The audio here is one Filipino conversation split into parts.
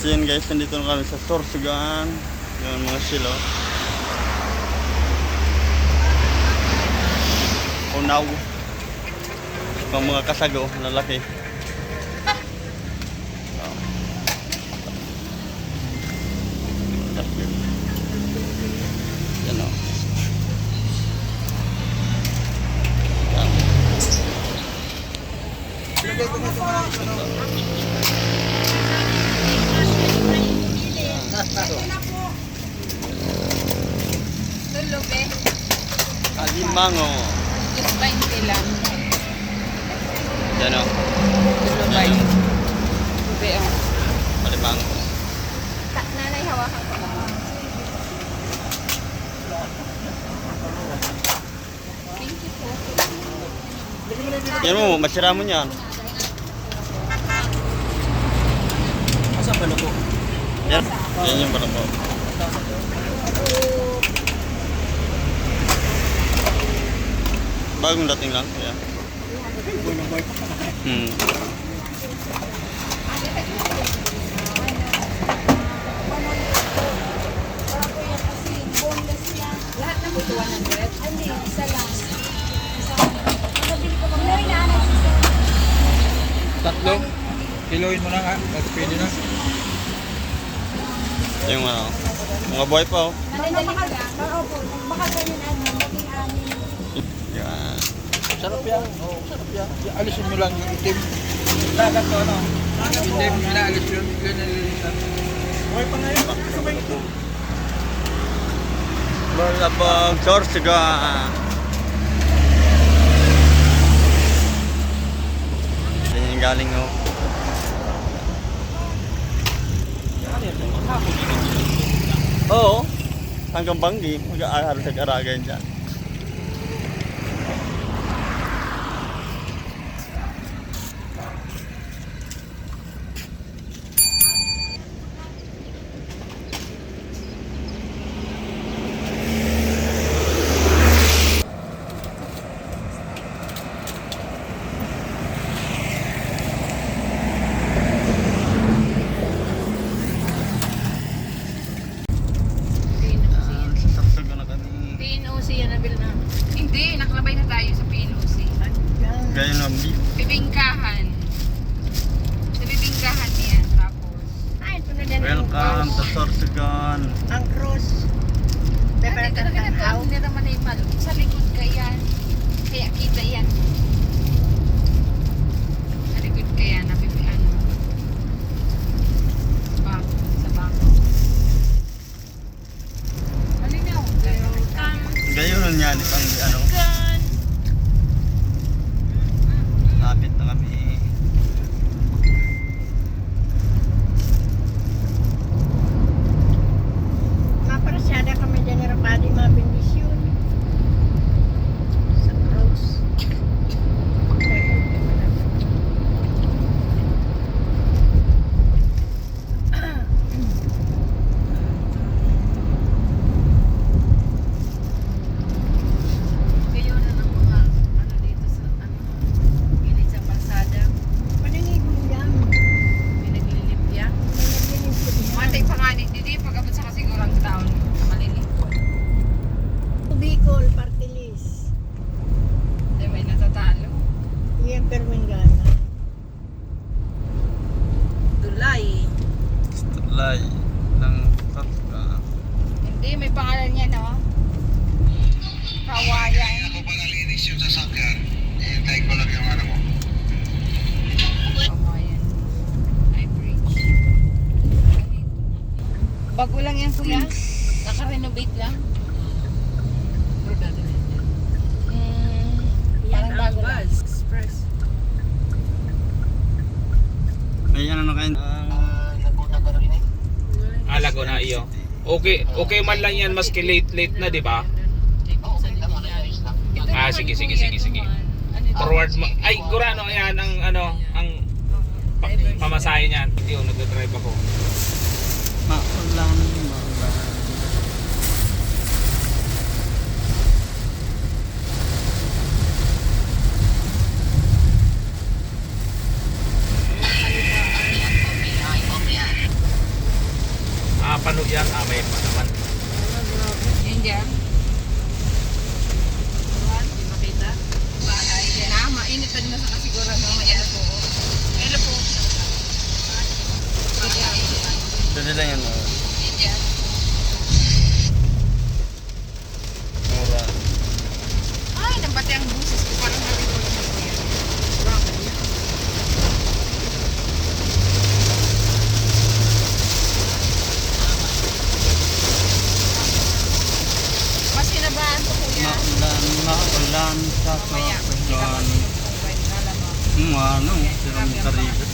So yun guys, nandito na kami sa Sorsogon. Yung mga silo. Unaw. Pang mga kasago, lalaki. Yan o. Tulube. Kalimango. Just 20 lang. Yan o. Tulubay. Tulube oh. Kalimango. Nanay, hawakan ko lang. Thank you po. Yan mo, masira mo yan. Asa pa po? Yan. Yan yung balabo. Bagong dating lang. Kaya. Lahat ng buto 100? Hindi, isa lang. Tatlo. Kiloin mo na nga. Tapos pwede na. Yung ano. Mga buhay pa oh. Madadali ko lang. Opo, baka ganyan maging amin. Yan. Sarap yan. Oo, sarap yan. Alisin mo lang yung itim. Dagat ko ano. Itim, inaalis yun. Yun nalilisan. Okay pa ngayon. Sabay ito. Balabog Sorsogon. Yan yung galing oh. Oo. Hanggang Banggi. Mag-aaral sa Caragan dyan. Sa Sorsogon na kami. PNOC yan nabil na. Hindi, nakalabay na tayo sa PNOC. Gaya ng beef. Bibingkahan. Sa bibingkahan yan. Tapos, Ay, ito na din. Welcome to Sorsogon. Ang cross. ay, talaga na to. Hindi naman ay malo. Sa likod ka yan. Kaya kita yan. Sa likod ka yan. Napipian mo. Bako. Sa bako. Malinaw. Welcome. Gayon yan. Itang ano. Lapit na kami. Mapasyada kami dyan ni Rapadi mabindisyon. Sa cross. Gayon na ng mga ano dito sa ano. Gilid sa kalsada. Panangigo yan. May naglilipya. Matay pa nga hindi pag-abot sa kasigurang taon na malilipot. Bicol, party list. Hindi may natatalo. Yan, Permengana. Dulay. Tulay ng Sorsogon. Hindi, may pangalan niya, no? Kawayan. Ako pa nalinis yung sasakyan. Ihintay ko lang yung ano mo. Kawayan. I preach. Bago lang yan, kuya. Naka-renovate lang. Parang bago lang. Express. May ano na kayo. Napunta ka rin eh. Alago na iyo. Okay, okay man lang yan maski late na, di ba? Okay lang, ayos lang. Ah, sige. Forward mo. Ay, Gurano, yan ang ano, ang pamasahe niyan. Hindi ako nagdadrive ako. Maulan. Ano yan? May pa naman. Yan dyan. Buwan, di makita. Bahay. Yan na, mainit na sa kasiguran. May ano po. Ano po. Dali lang yan. Oh. Yan dyan. Mura. Ay, nambati ang busis ko. Parang nalipol na ko yan. Bakit yan? Mas kinabahan ko kuya. Maulan sa Mamaya, hindi ka kapigan. mag-inumpong alam mo. Ano? Sirang karibet.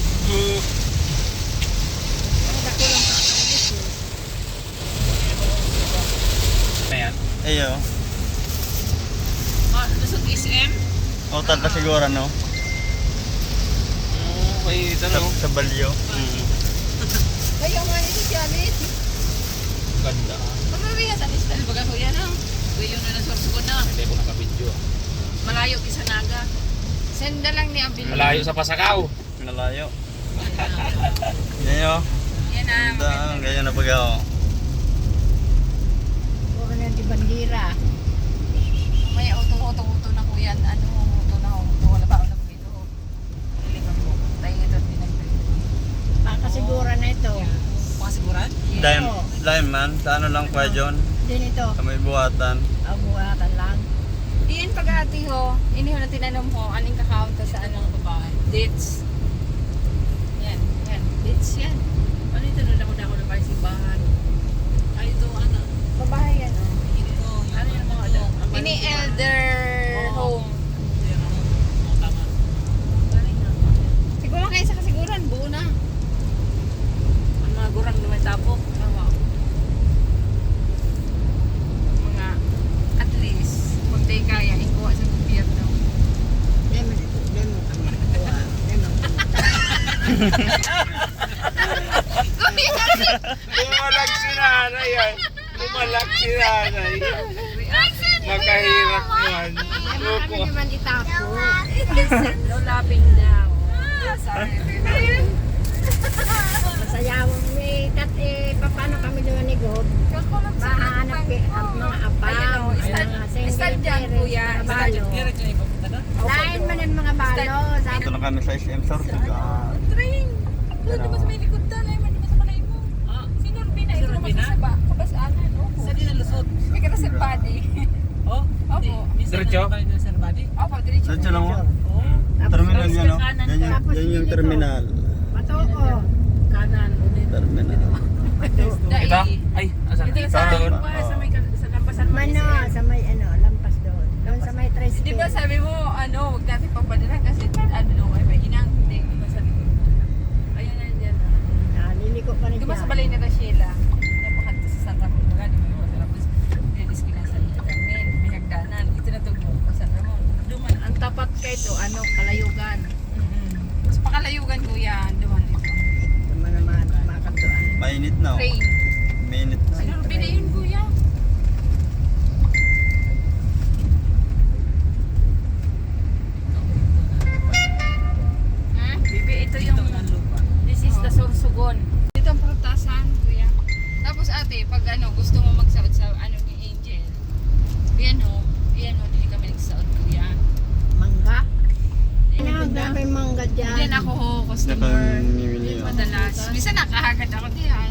Ayan. Ayo. Lusot SM? O, tata siguro, no? Okay, ito Sa balyo. Kayo nga nito Janet. Ganda. Pamariya sa listal baga kuya no? Kuya yun na nasorso ko na. Hindi ko nakabidyo. Malayo kisa naga. Senda lang ni Abil. Malayo sa Pasakaw. Nalayo. Ayo. Yan na. Ganda. Ganyan na pag ako. Puro na di bandira. May auto na kuya. Ano, auto na auto. Wala ba ako dito? Iligan mo. Tayo ito pinagpili. Makasigura na ito. Pasiguran? Diamond. Sa ano lang pa, John? Din ito. Sa may buhatan. Abuhatan lang. Iyan pag-ati ho. Ini ho na tinanong ho. Aning kakount sa anong babae? Dates. Yan. Yan. Dates yan. Ano ito? Nandako na ba simbahan? Ay, ito ano? Babae yan. Oh. Ito. Ano yung mga ano? Ini elder home. Tama. Siguro kayo sa kasiguran. Buo na. Ang mga gurang na may tapok. Mga at least kung tayo kaya ikuha sa gobyerno. Lemon ito. Lemon ang makuha. Lemon. Bumalag si nanay yan. Bumalag si nanay. Nakahirap yan. Lemon kami naman itapo. No laughing now. Sorry. Masayawang may kat paano kami doon ni God. Mahanap at mga apam. Stand dyan kuya. Mga balo. Kira ka ipapunta na? Lain man ang mga balo. Ito na kami sa SM Sorsogan. Train. Doon ba sa may likod doon? Ay, man sa malay mo. Ah, Si Norbina. Ito naman Norbina? sa kabasaanan. Opo. sa dinalusot. May ka na sa body. Oh, Opo. minsan Diretso? na tayo na sa body. Opo, diretso. Diretso lang mo. Oh, Terminal yan, no? kanan Yan yung, Tapos yan yung dito. terminal. Patoko. kanan ulit. Terminal. Dahil. Ito? Ay, asan? Ito sa Doon. pa sa may sa lampasan mo. Mano, sa may lampas doon. Doon sa may tricycle. Di ba sabi mo, ano, huwag natin papadala kasi ano daw kayo, may inang, hindi, di ba sabi ko. Ayun na dyan. Liliko pa rin Di ba siya. sa balay ni Rachela, napakanta sa Santa Cruz, di ba sa labas, dinidiski na sa Carmen, may hagdanan, ito na tugmo, sa Ramon. Duman, Ang tapat ka ito, ano, kalayugan. mas pakalayugan kuya, duman dito. Naman makatuan. Mainit na, oh. Train. Mainit na. Ano, yun kuya? Bibi, ito yung this is the Sorsogon. Dito ang prutasan, kuya. Tapos ate, pag ano, gusto mo magsaot sa ano ni Angel, yan ho, hindi kami nagsaot, kuya. Mangga? Ano, grabe mangga dyan. Diyan ako ho, customer. Napamimili, oh. Madalas. Minsan nakahagad ako diyan.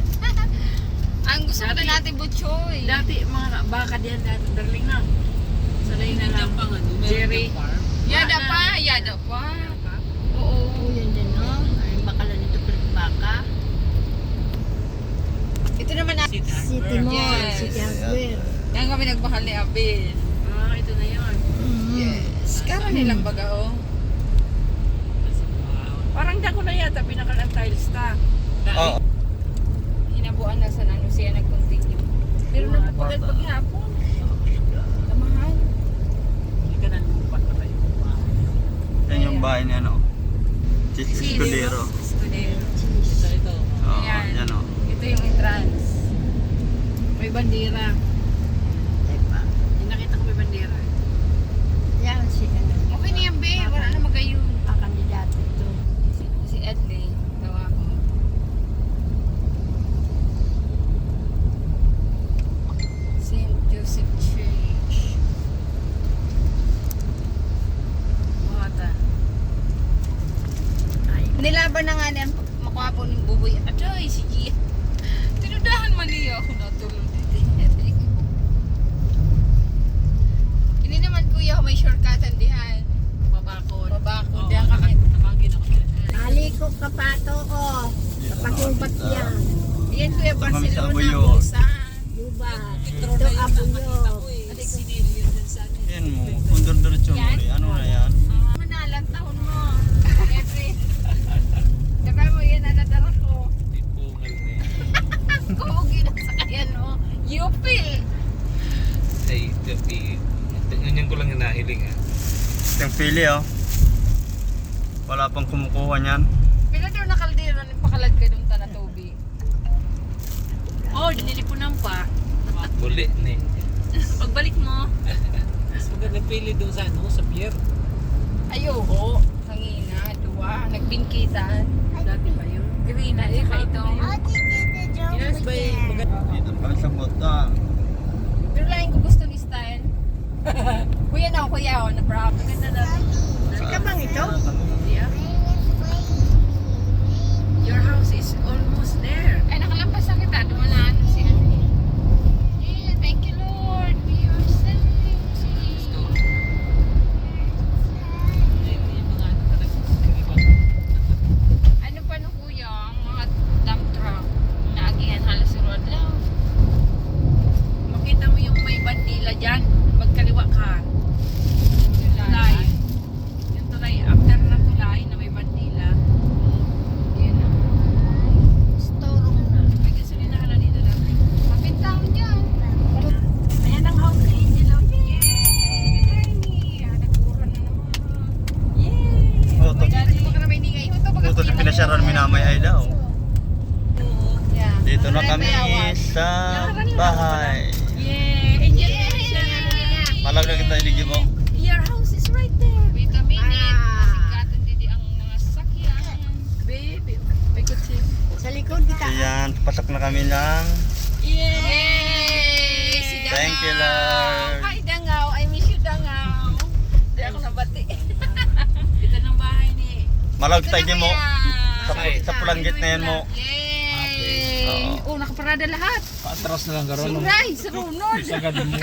Ang gusto ko na natin butchoy. Dati, mga baka diyan, dati, darling na. Sanay na lang. Jerry. Yada pa, yada pa. Oo. Oo, yun din, no? Ay, bakala nito baka. Ito naman na. City Mall, Yes. City Hardware. Yan kami nagmahal ni Abel. Ah, ito na yun. Yes. Karo nilang baga oh. Parang dako na yata, pinakalang tiles ta. Oo. Hinabuan na sa nano siya nag-continue. Pero napapagal paghapon. Kamahal. Hindi ka nanupat pa tayo. Yan yung bahay ni ano. Escudero. Escudero. Ito. Oo, Ayan. yan, oh. Ito yung entrance. May bandera. Diba? Yung nakita ko may bandera. Yan, si ano. Okay na yan, be. Wala na magayon. Ang kandidato ito. Si Edley. Tawa ko. Adoy, si Gia. Tinudahan man niya ako natulog dito. Hindi naman kuya, may shortcutan dihan. Babakod. Babakod, Oo, diyan ka. Tawagin ako. Ali ko kapato o. Kapakubat yan. Diyan kuya, Ito kami sa Barcelona, Abuyo. Busan. Yuba. Ito abuyog. Yan mo, kundor diretso mo rin. Ano na yan? Manalang taon mo. Every. Diba mo yan na nadara ko. Kuhugi na sa kaya no. Yupil. Ay, ganyan ko lang yung nahiling ha. Yung pili oh. Wala pang kumukuha niyan. Pila daw nakaldira ng pakalad ka doon ta na tubig. Oh, dinilipunan pa. Muli ni. Pagbalik mo. Mas maganda nagpili doon sa ano, sa pier. Ayoko. Hangina, duwa. Nagbingkitan. Dati ba yun? Green na rin ito. Kinas ba yung maganda? Dito pa sa bota. Pero lang ko gusto ni style. Kuya na ako, kuya ako. Na-proud. Maganda na rin. Sika bang ito? Yeah. Your house is almost there. Ay, nakalampas na kita. Dumalaan na si ano. Yeah, thank you Lord. We are saved. Let's go. Yung mga ano talaga. Ano pa no kuya, ang mga dump truck naagihan halos sa road lang. Makita mo yung may bandila dyan. Magkaliwa ka. Tulay. Yung tulay. After na tulay na may bandila. Yun na. Storong na. May gasolina ka na dito natin. Kapintang dyan. Ayan ang house ni Angel. Oh. Yay! Nagpura na naman. Yay! Oh, to. Baka na may ningay. Ito baka Ito na pinasyaran minamay ay daw. Yeah. Dito na kami sa bahay. Yay! Angel! Malag na kita iligin mo. Your house is right there. Wait a minute. Ah. Masigatan didi ang mga sasakyan. Baby, may kutsi. Sa likod kita. Ayan, pasok na kami ng Yay! Si Dangaw. Thank you, Lord. Hi Dangaw. I miss you Dangaw. Hindi ako nabati. Dito ng bahay ni... Malag tayo mo. Sa, Ay. sa pulanggit na yan mo. Yay! Oo. Oh, nakaparada lahat. Paatras na lang karon. Suray, sarunod. Sagad mo.